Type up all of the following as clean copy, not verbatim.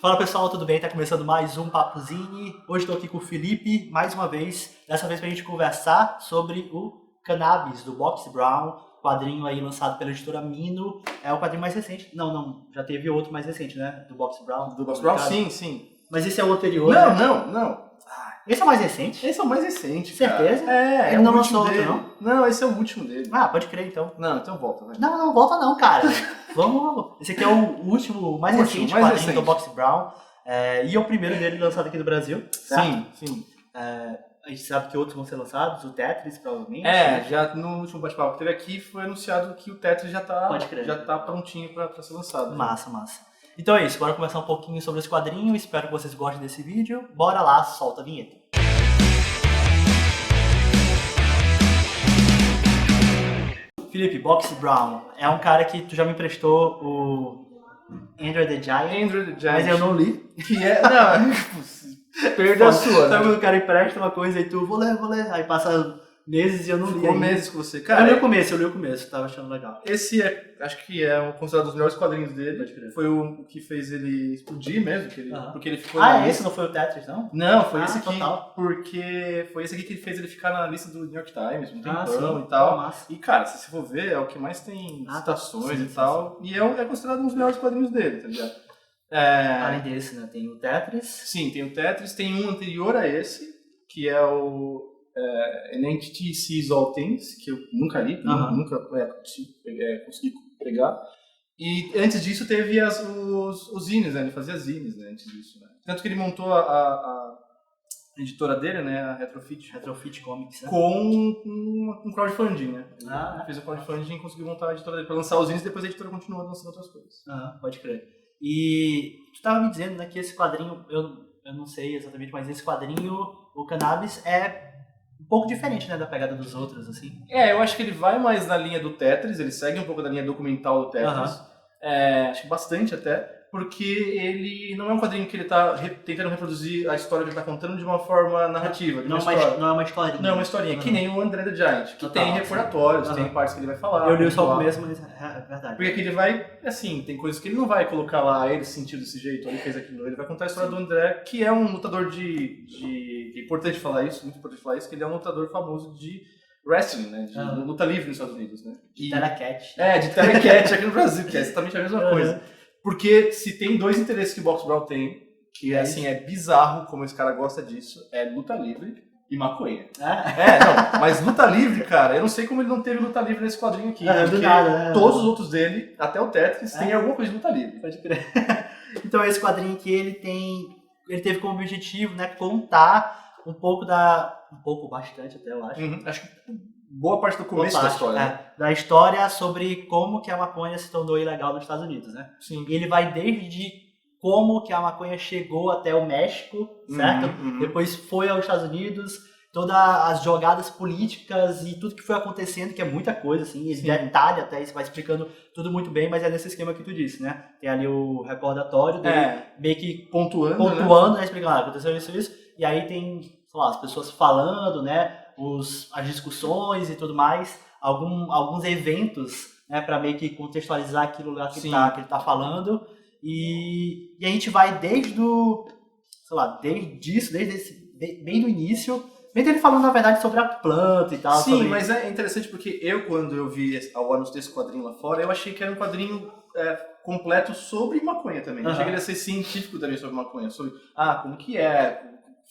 Fala pessoal, tudo bem? Tá começando mais um Papuzine. Hoje estou aqui com o Felipe, mais uma vez. Dessa vez pra gente conversar sobre o Cannabis, do Box Brown. Quadrinho aí lançado pela editora Mino. É o quadrinho mais recente. Não, já teve outro mais recente, né? Do Box Brown. Do Box Brown? Sim. Mas esse é o anterior, né? Não. Esse é o mais recente? Esse é o mais recente, Certeza? cara. Ele é não o lançou último outro, dele. não? Não, esse é o último dele. Ah, pode crer então. Não, então volta, vai. Não, volta não, cara. Vamos. Esse aqui é o último, mais recente quadrinho do Box Brown. E é o primeiro dele lançado aqui no Brasil. Certo? Sim. A gente sabe que outros vão ser lançados, o Tetris, provavelmente. Já no último bate-papo que teve aqui, foi anunciado que o Tetris já tá prontinho pra ser lançado. Massa. Então é isso, bora conversar um pouquinho sobre esse quadrinho. Espero que vocês gostem desse vídeo. Bora lá, solta a vinheta. Felipe, Box Brown é um cara que tu já me emprestou o Andrew the Giant, mas eu não li. Que é... Não, perda a sua, Sabe né? quando o cara empresta uma coisa e tu, vou ler. Aí passa meses e eu não li. Ficou meses com você. Eu Cara, li o começo, tava achando legal. esse acho que é considerado um dos melhores quadrinhos dele. Pode crer. Foi o que fez ele explodir mesmo, porque ele ficou Esse não foi o Tetris, não? Não, foi esse aqui, total. porque foi esse aqui que fez ele ficar na lista do New York Times, um tempão sim. e tal. Massa. E, cara, se você for ver, é o que mais tem citações sim, e tal. sim. E é considerado um dos melhores quadrinhos dele, tá ligado? Além desse, né, tem o Tetris. Sim, tem o Tetris, tem um anterior a esse, que é o An Entity Sees All Things, que eu nunca li, nunca consegui pegar. E antes disso teve os zines, né? Ele fazia zines, né, antes disso, né? Tanto que ele montou a editora dele, né, a Retrofit Comics, né? com um crowdfunding, né? Ele fez o crowdfunding e conseguiu montar a editora dele para lançar os zines e depois a editora continuou lançando outras coisas. Pode crer. E tu tava me dizendo, né, que esse quadrinho, eu não sei exatamente, mas esse quadrinho, o Cannabis, é um pouco diferente, né, da pegada dos outros, assim. Eu acho que ele vai mais na linha do Tetris, ele segue um pouco da linha documental do Tetris. Acho que bastante até, porque ele não é um quadrinho que ele tá tentando reproduzir a história que ele tá contando de uma forma narrativa. Não é uma historinha. Não é uma historinha, que nem o André the Giant, que tem recordatórios, tem partes que ele vai falar. Eu li só o começo, mas é verdade. Porque aqui ele vai, assim, tem coisas que ele não vai colocar lá, ele sentiu desse jeito, ele fez aquilo. Ele vai contar a história do André, que é um lutador é importante falar isso, muito importante falar isso, que ele é um lutador famoso de wrestling, né, de luta livre nos Estados Unidos, né. De Telecat. De Telecat aqui no Brasil, que é exatamente a mesma coisa. Porque se tem dois interesses que o Box Brown tem, que assim, é bizarro como esse cara gosta disso, é luta livre e maconha. Mas luta livre, cara, eu não sei como ele não teve luta livre nesse quadrinho aqui. Porque todos os outros dele, até o Tetris, tem alguma coisa de luta livre. Pode crer. Então esse quadrinho aqui, ele teve como objetivo, né, contar bastante até, eu acho. Acho que boa parte do começo da história. Né? Da história sobre como que a maconha se tornou ilegal nos Estados Unidos, né? Sim. E ele vai desde como que a maconha chegou até o México, certo? Depois foi aos Estados Unidos, todas as jogadas políticas e tudo que foi acontecendo, que é muita coisa, assim, ele detalha até, isso vai explicando tudo muito bem, mas é nesse esquema que tu disse, né? Tem ali o recordatório dele, meio que pontuando, né? Explicando, aconteceu isso, e aí tem, sei lá, as pessoas falando, né? As discussões e tudo mais, alguns eventos, né, para meio que contextualizar aquilo lá que ele tá falando, e a gente vai desde bem do início, bem dele falando na verdade sobre a planta e tal. Sim, mas é interessante porque quando eu vi o anúncio desse quadrinho lá fora, eu achei que era um quadrinho completo sobre maconha também. Eu achei que ele ia ser científico também sobre maconha, sobre como que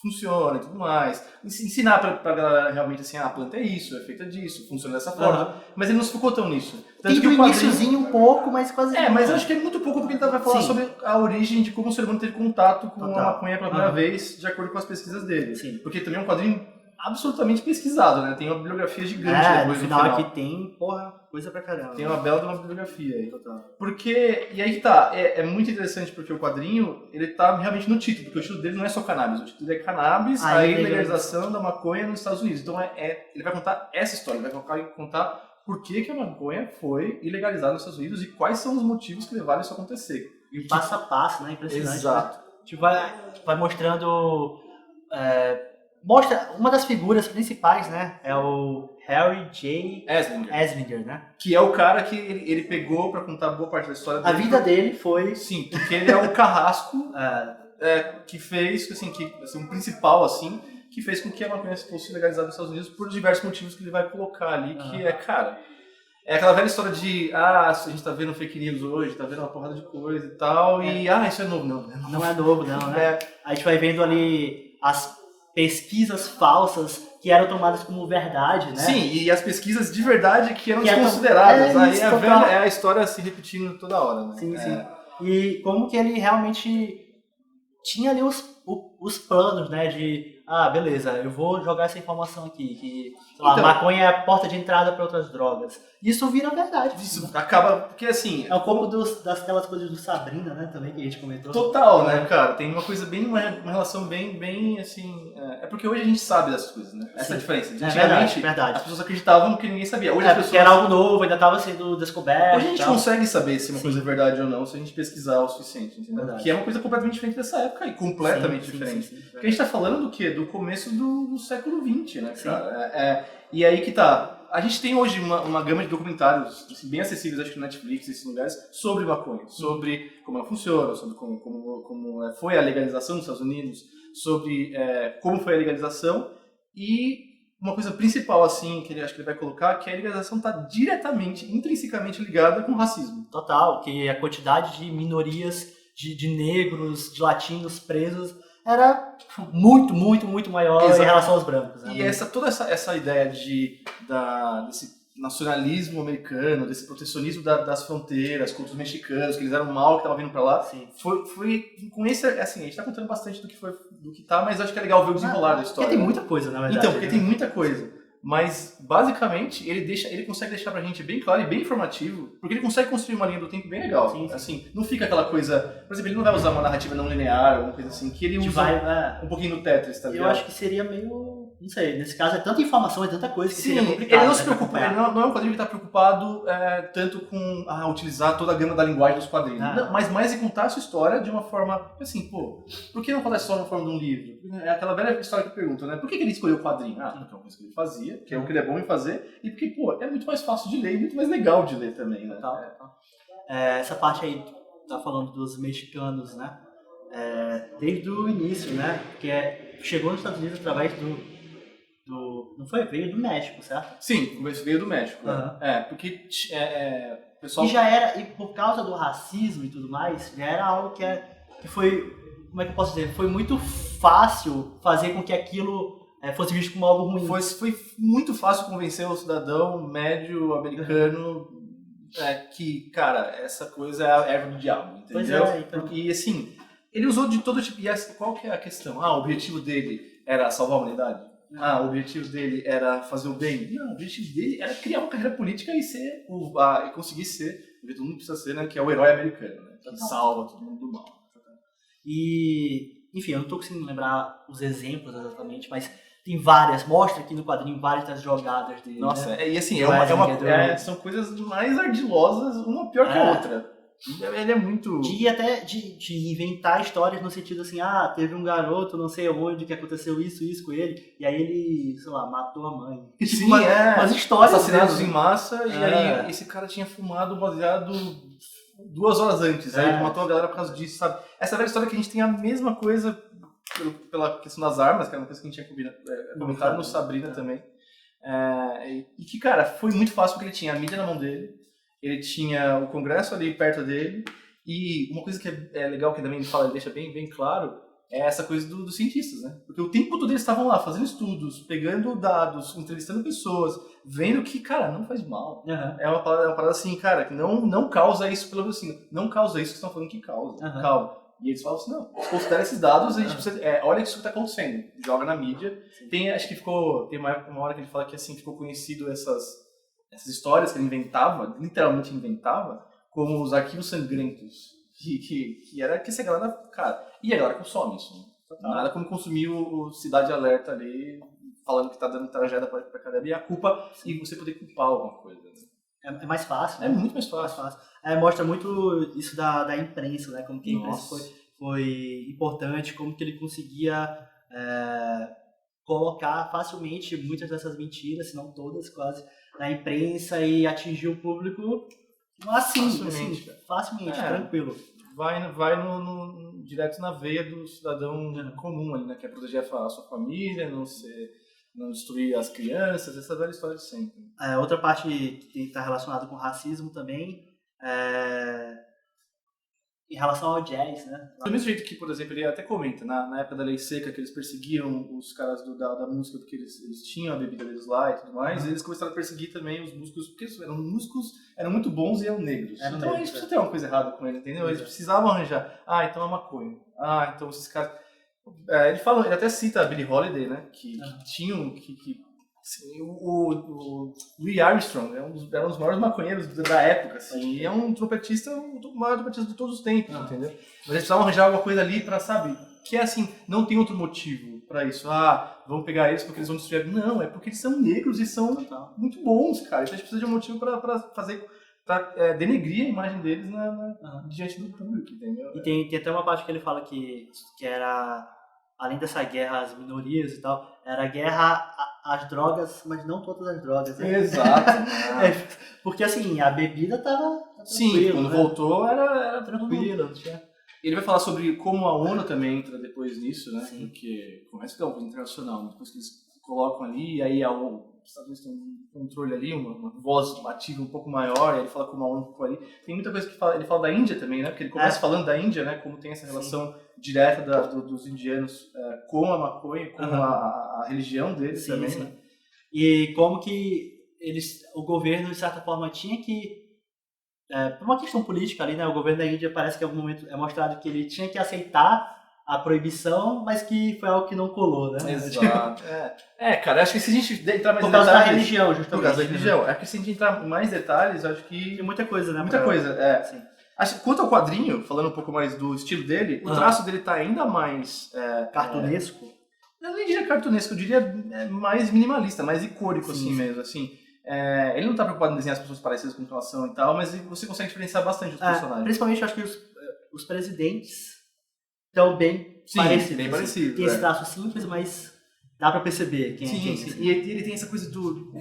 funciona e tudo mais. Ensinar pra galera realmente assim, a planta é isso, é feita disso, funciona dessa forma. Mas ele não se focou tão nisso. Tanto que o iniciozinho um pouco, mas quase não. Mas eu acho que é muito pouco porque ele vai falar sobre a origem de como o ser humano teve contato com a maconha pela primeira vez, de acordo com as pesquisas dele. Sim. Porque também é um quadrinho absolutamente pesquisado, né? Tem uma bibliografia gigante no final aqui tem, coisa pra caramba. Tem uma bela de uma bibliografia aí. Total. Porque, e aí que tá, é muito interessante porque o quadrinho, ele tá realmente no título, porque o título dele não é só cannabis, o título é Cannabis, a legalização da maconha nos Estados Unidos. Então ele vai contar essa história, ele vai contar por que a maconha foi ilegalizada nos Estados Unidos e quais são os motivos que levaram isso a acontecer. E passo a passo, né? Impressionante. Exato. Né? Tipo, vai mostrando... Mostra uma das figuras principais, né? É o Harry J. Eslinger. Eslinger, né? Que é o cara que ele pegou pra contar boa parte da história dele. A vida dele foi... Sim, porque ele é o carrasco que fez, assim, o principal, assim, que fez com que a maconha fosse legalizada nos Estados Unidos por diversos motivos que ele vai colocar ali, que cara... É aquela velha história de, a gente tá vendo fake news hoje, tá vendo uma porrada de coisa e tal, e, isso é novo. Não é novo, não, né? A gente vai vendo ali as pesquisas falsas que eram tomadas como verdade, né? Sim, e as pesquisas de verdade que eram desconsideradas. Aí é a história se repetindo toda hora, né? Sim. E como que ele realmente tinha ali os planos, né? De, beleza, eu vou jogar essa informação aqui, que, sei lá, maconha é a porta de entrada para outras drogas. Isso vira verdade. Isso acaba, porque assim... É um pouco daquelas coisas do Sabrina, né, também, que a gente comentou. Total, né, cara? Tem uma coisa uma relação bem, assim... É porque hoje a gente sabe dessas coisas, né? Essa é a diferença. Antigamente, verdade. As pessoas acreditavam que ninguém sabia. Hoje porque era algo novo, ainda estava sendo descoberto. Hoje a gente consegue saber se uma coisa é verdade ou não, se a gente pesquisar o suficiente, entendeu? Verdade. Que é uma coisa completamente diferente dessa época e completamente diferente. Sim, porque a gente tá falando do quê? Do começo do século XX, né, cara? E aí que tá... A gente tem hoje uma gama de documentários assim, bem acessíveis, acho que no Netflix, esses lugares, sobre maconha, sobre como ela funciona, sobre como foi a legalização nos Estados Unidos, sobre como foi a legalização e uma coisa principal, assim, que ele acho que ele vai colocar, que a legalização está diretamente, intrinsecamente ligada com o racismo. Total, que a quantidade de minorias, de negros, de latinos presos era muito maior em relação aos brancos. Né? E toda essa ideia desse nacionalismo americano, desse protecionismo das fronteiras contra os mexicanos, que eles eram mal, que estavam vindo pra lá, foi com esse, assim, a gente tá contando bastante do que tá, mas acho que é legal ver o desenrolar da história. Porque tem muita coisa, na verdade. Então, porque tem muita coisa. Mas, basicamente, ele consegue deixar pra gente bem claro e bem informativo, porque ele consegue construir uma linha do tempo bem legal. Sim. Assim, não fica aquela coisa... Por exemplo, ele não vai usar uma narrativa não linear, alguma coisa assim, que ele usa um pouquinho no Tetris, tá ligado? Eu acho que seria meio... Não sei, nesse caso é tanta informação, é tanta coisa que seria complicado. Ele não se preocupa, ele não é um quadrinho que está preocupado tanto com utilizar toda a gama da linguagem dos quadrinhos. Não, mas mais em contar a sua história de uma forma, assim, por que não contar a história na forma de um livro? É aquela velha história que pergunta, né? Por que ele escolheu o quadrinho? Porque é uma coisa que ele fazia, que é o que ele é bom em fazer, e porque, é muito mais fácil de ler e muito mais legal de ler também, né? Essa parte aí, tá falando dos mexicanos, né? Desde o início, né? Porque chegou nos Estados Unidos através não foi? Veio do México, certo? Sim, veio do México. Porque o pessoal... E por causa do racismo e tudo mais, já era algo que foi, como é que eu posso dizer? Foi muito fácil fazer com que aquilo fosse visto como algo ruim. Foi muito fácil convencer o cidadão médio americano que, cara, essa coisa é a erva do diabo, entendeu? Pois é, então... Porque, assim, ele usou de todo tipo... E qual que é a questão? O objetivo dele era salvar a humanidade? O objetivo dele era fazer o bem? Não, o objetivo dele era criar uma carreira política e conseguir ser, porque todo mundo precisa ser, né, que é o herói americano, né, que salva todo mundo do mal. E, enfim, eu não estou conseguindo lembrar os exemplos exatamente, mas tem várias, mostra aqui no quadrinho várias das jogadas dele. Nossa, né? E assim, são coisas mais ardilosas, uma pior que a outra. Ele é muito... De inventar histórias no sentido assim, teve um garoto, não sei onde, que aconteceu isso com ele, e aí ele, sei lá, matou a mãe. Sim, umas histórias... Assassinados em massa, e aí esse cara tinha fumado baseado 2 horas antes, aí ele matou a galera por causa disso, sabe? Essa velha história que a gente tem a mesma coisa pela questão das armas, que era uma coisa que a gente tinha comentado no Sabrina também. E que, cara, foi muito fácil porque ele tinha a mídia na mão dele, ele tinha o Congresso ali perto dele, e uma coisa que é legal que também ele deixa bem claro, é essa coisa dos cientistas, né? Porque o tempo todo eles estavam lá fazendo estudos, pegando dados, entrevistando pessoas, vendo que, cara, não faz mal. Uhum. É uma parada assim, cara, que não causa isso pelo assim, não causa isso que estão falando que causa. Calma. E eles falam assim, não, considera esses dados, a gente precisa, olha isso que está acontecendo, joga na mídia. Acho que tem uma hora que ele fala que assim, ficou conhecido essas histórias que ele inventava, literalmente inventava, como os arquivos sangrentos, que era que essa galera, cara, e a galera consome isso, né? Nada como consumir o Cidade Alerta ali, falando que tá dando tragédia pra caramba, e a culpa, e você poder culpar alguma coisa. Né? É mais fácil, né? É muito mais fácil. Mostra muito isso da imprensa, né? Como que a imprensa foi importante, como que ele conseguia colocar facilmente muitas dessas mentiras, se não todas quase, na imprensa e atingir o público assim, facilmente, tranquilo. Vai direto na veia do cidadão comum ali, né? Que é proteger a sua família, não destruir as crianças, essa velha história de sempre. Outra parte que está relacionada com racismo também em relação ao jazz, né? Do mesmo jeito que, por exemplo, ele até comenta, na época da lei seca, que eles perseguiam os caras da música porque eles tinham a bebida deles lá e tudo mais, eles começaram a perseguir também os músicos, porque eram muito bons e eram negros. Então a gente precisa ter uma coisa errada com eles, entendeu? Eles precisavam arranjar, então é maconha, então esses caras... ele até cita a Billie Holiday, né, que tinham... O Louis Armstrong era um dos maiores maconheiros da época, assim, e é um trompetista, o maior trompetista de todos os tempos, entendeu? Mas eles precisavam arranjar alguma coisa ali pra, sabe, que é assim, não tem outro motivo pra isso. Vamos pegar eles porque eles vão destruir. Não, é porque eles são negros e são muito bons, cara. Então a gente precisa de um motivo pra fazer, pra denegrir a imagem deles diante do público, entendeu? E tem até uma parte que ele fala que era, além dessa guerra às minorias e tal, era a guerra às drogas, mas não todas as drogas. Né? Exato. Porque assim, a bebida tava sim, quando voltou era tranquilo. Ele vai falar sobre como a ONU também entra depois nisso, né? Sim. Porque começa que é uma coisa internacional, depois que eles colocam ali, e aí os Estados Unidos tem um controle ali, uma voz ativa um pouco maior, e ele fala como a ONU ficou ali. Tem muita coisa que ele fala da Índia também, né? Porque ele começa falando da Índia, né? Como tem essa relação direta dos indianos com a maconha, com a religião deles também. Né? E como que o governo, de certa forma, tinha que... por uma questão política ali, né? O governo da Índia parece que em algum momento é mostrado que ele tinha que aceitar a proibição, mas que foi algo que não colou, né? Exato. Cara, acho que se a gente entrar mais em detalhes... Por causa da religião, justamente. Por causa da religião. É que se a gente entrar em mais detalhes, acho que... Tem muita coisa, né? Muita coisa, Sim. Quanto ao quadrinho, falando um pouco mais do estilo dele, o traço dele tá ainda mais... cartunesco? Eu nem diria cartunesco, eu diria mais minimalista, mais icônico, assim mesmo, assim. Ele não tá preocupado em desenhar as pessoas parecidas com relação e tal, mas você consegue diferenciar bastante os personagens. Principalmente, eu acho que os presidentes estão bem parecidos. Bem parecidos. Tem esse traço simples, mas dá pra perceber quem é quem. Sim. E ele tem essa coisa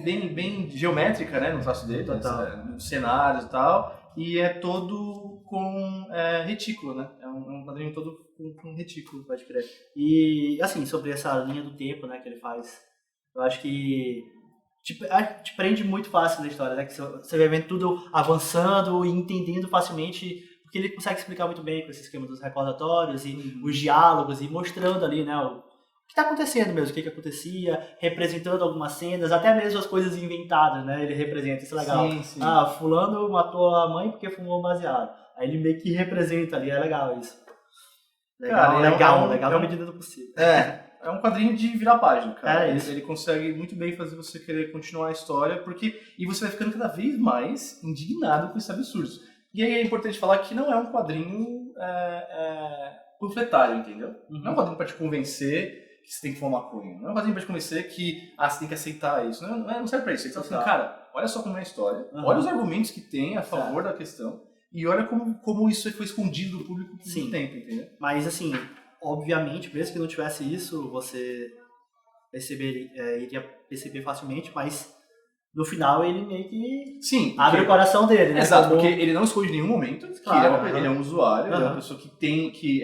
bem geométrica, né, no traço dele, nos cenários e tal, e é todo com retículo, né? É um quadrinho todo com retículo, pode crer. E, assim, sobre essa linha do tempo, né, que ele faz, eu acho que te prende muito fácil na história, né? Que você vai vendo tudo avançando e entendendo facilmente, porque ele consegue explicar muito bem com esse esquema dos recordatórios e os diálogos e mostrando ali, né, o que está acontecendo mesmo, o que acontecia, representando algumas cenas, até mesmo as coisas inventadas, né? Ele representa, isso é legal. Sim. Fulano matou a mãe porque fumou baseado. Aí ele meio que representa ali, é legal isso. Legal na medida do possível. É um quadrinho de virar página, cara. Ele consegue muito bem fazer você querer continuar a história, e você vai ficando cada vez mais indignado com esses absurdos. E aí é importante falar que não é um quadrinho panfletário, entendeu? Não é um quadrinho pra te convencer que você tem que fumar maconha. Não é um quadrinho pra te convencer que você tem que aceitar isso. Não serve pra isso. Ele tá falando, cara, olha só como é a história, olha os argumentos que tem a favor da questão, e olha como isso foi escondido do público por muito tempo, entendeu? Mas assim, obviamente, mesmo que não tivesse isso, você iria perceber facilmente, mas no final ele meio que abre o coração dele, né? Exato, porque ele não esconde em nenhum momento que ele é um usuário, ele é uma pessoa que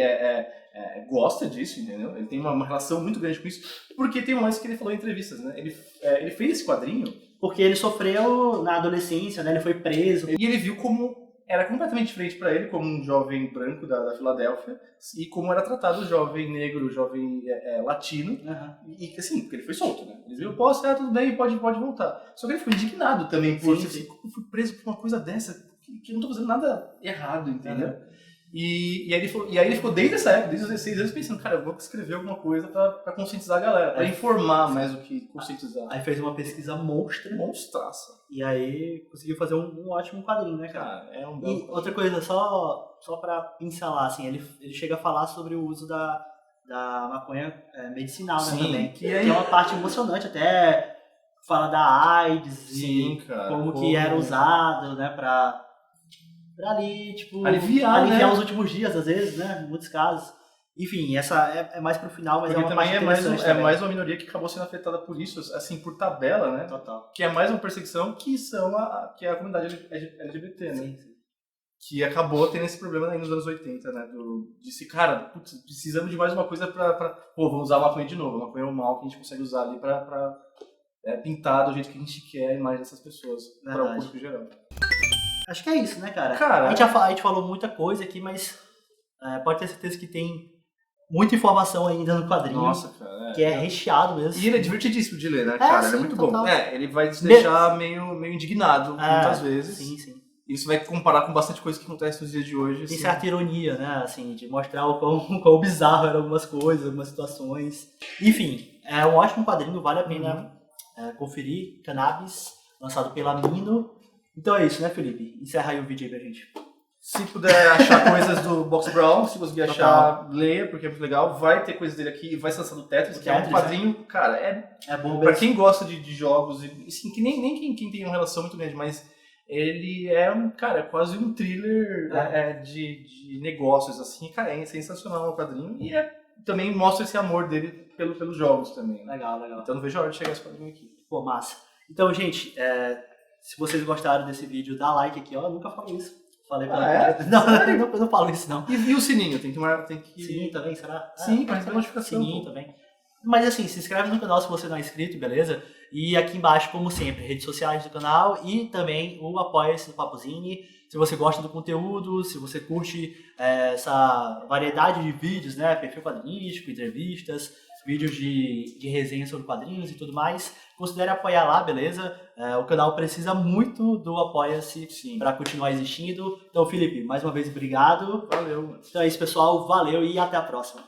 gosta disso, entendeu? Ele tem uma relação muito grande com isso, porque tem um lance que ele falou em entrevistas, né? Ele fez esse quadrinho porque ele sofreu na adolescência, né? Ele foi preso. E ele viu como era completamente diferente para ele, como um jovem branco da Filadélfia, e como era tratado o jovem negro, o jovem latino, e assim, porque ele foi solto, né? Ele viu, tudo bem, pode voltar. Só que ele foi indignado também por assim, eu fui preso por uma coisa dessa, que eu não tô fazendo nada errado, entendeu? E aí ele ficou desde essa época, desde os 16 anos, pensando, cara, eu vou escrever alguma coisa pra conscientizar a galera, pra informar mais do que conscientizar. Aí fez uma pesquisa monstraça. E aí conseguiu fazer um ótimo quadrinho, né, cara? É um belo quadrinho. Outra coisa, só pra pincelar, assim, ele chega a falar sobre o uso da maconha medicinal, né, também. Que é uma parte emocionante, até fala da AIDS como que era usado, né, pra ali, tipo, aliviar né? os últimos dias, às vezes, né, em muitos casos. Enfim, essa é mais pro final, mas Porque é uma também parte é mais uma minoria que acabou sendo afetada por isso, assim, por tabela, né? Total. Que é mais uma perseguição que é a comunidade LGBT, né? Sim. Que acabou tendo esse problema aí nos anos 80, né? Cara, putz, precisamos de mais uma coisa pô, vamos usar a maconha de novo. A maconha é um mal que a gente consegue usar ali pra pintar do jeito que a gente quer a imagem dessas pessoas, para o público geral. Acho que é isso, né, cara? Cara, a gente falou muita coisa aqui, mas pode ter certeza que tem muita informação ainda no quadrinho. Nossa, cara. Que é recheado mesmo. E ele é divertidíssimo de ler, né, cara? Sim, ele é muito total. bom. Ele vai te deixar meio indignado muitas vezes. Sim. Isso vai comparar com bastante coisa que acontece nos dias de hoje. Tem assim. certa ironia, né? Assim, de mostrar o quão bizarro eram algumas coisas, algumas situações. Enfim, é um ótimo quadrinho, vale a pena conferir. Cannabis, lançado pela Mino. Então é isso, né, Felipe? Encerra aí o vídeo aí pra gente. Se puder achar coisas do Box Brown, se conseguir achar, leia, porque é muito legal. Vai ter coisas dele aqui, vai ser lançado o Tetris, que é um quadrinho, cara, é bom mesmo. Pra quem gosta de jogos, assim, que nem quem tem uma relação muito grande, mas ele é quase um thriller de negócios, assim, cara, é sensacional o quadrinho e também mostra esse amor dele pelos jogos também. Né? Legal. Então não vejo a hora de chegar esse quadrinho aqui. Pô, massa. Então, gente, se vocês gostaram desse vídeo, dá like aqui, ó, eu nunca falei isso. Falei pra eu não falo isso, não. E o sininho? Tem que... Sininho também, será? Sim, pra receber notificação. Sininho também. Mas assim, se inscreve no canal se você não é inscrito, beleza? E aqui embaixo, como sempre, redes sociais do canal e também o Apoia-se do Papuzine. Se você gosta do conteúdo, se você curte essa variedade de vídeos, né? Perfil quadrinístico, entrevistas, vídeos de resenha sobre quadrinhos e tudo mais, considere apoiar lá, beleza? O canal precisa muito do Apoia-se para continuar existindo. Então, Felipe, mais uma vez, obrigado. Valeu. Então é isso, pessoal. Valeu e até a próxima.